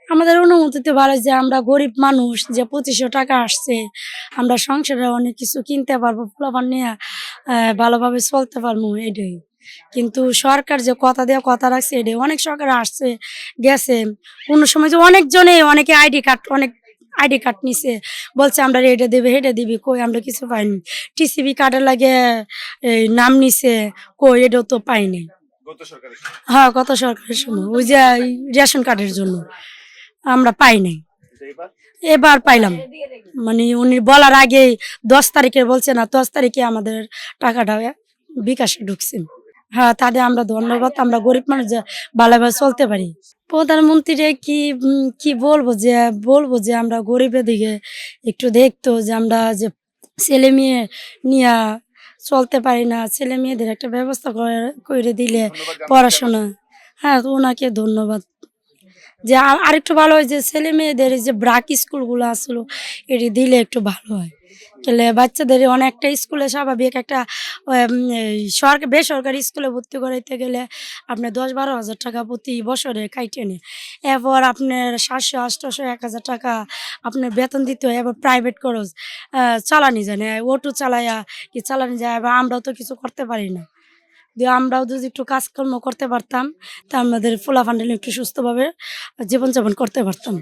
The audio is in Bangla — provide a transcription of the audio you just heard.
আমাদের অনুমতিতে ভালো যে আমরা গরিব মানুষ, যে 2500 টাকা আসছে, আমরা সংসারে অনেক কিছু কিনতে পারবো, পোলাপান নিয়ে ভালোভাবে চলতে পারবো, এটাই। কিন্তু সরকার যে কথা দিয়ে কথা রাখছে, এটাই। অনেক সরকার আসছে গেছে, কোনো সময় যে অনেকে আইডি কার্ড নিছে, বলছে আমরা এটা দেবে হেঁটে দিবি, কই আমরা কিছু পাইনি। টিসিবি কার্ডে লাগে এই নাম নিছে, কই এটাও তো পাইনি। হ্যাঁ, গত সরকারের সময় ওই যে রেশন কার্ডের জন্য আমরা পাই নাই, এবার পাইলাম। মানে উনি বলার আগে 10 তারিখে বলছে না, 10 তারিখে আমাদের টাকাটা বিকাশে ঢুকছে। হ্যাঁ, তাদের আমরা ধন্যবাদ। আমরা গরিব মানুষ যে ভালোভাবে চলতে পারি। প্রধানমন্ত্রীরে কি বলবো যে আমরা গরিবের দিকে একটু দেখতো, যে আমরা যে ছেলে মেয়ে নিয়ে চলতে পারি না, ছেলে মেয়েদের একটা ব্যবস্থা করে দিলে পড়াশোনা। হ্যাঁ, তো ওনাকে ধন্যবাদ। যে আরেকটু ভালো হয় যে ছেলে মেয়েদের যে ব্রাক স্কুলগুলো আসলো, এটি দিলে একটু ভালো হয়। গেলে বাচ্চাদের অনেকটা স্কুলে স্বাভাবিক একটা বেসরকারি স্কুলে ভর্তি করাইতে গেলে আপনার 10-12 হাজার টাকা প্রতি বছরে কাইটে নেয়। এরপর আপনার 700-800-1000 টাকা আপনার বেতন দিতে হয়। এবার প্রাইভেট খরচ, চালানি জানে, অটো চালায়া কি চালানি যায়, এবার আমরাও তো কিছু করতে পারি না। দিয়ে আমরাও যদি একটু কাজকর্ম করতে পারতাম, তা আমাদের পোলাপানটা একটু সুস্থভাবে জীবনযাপন করতে পারতাম।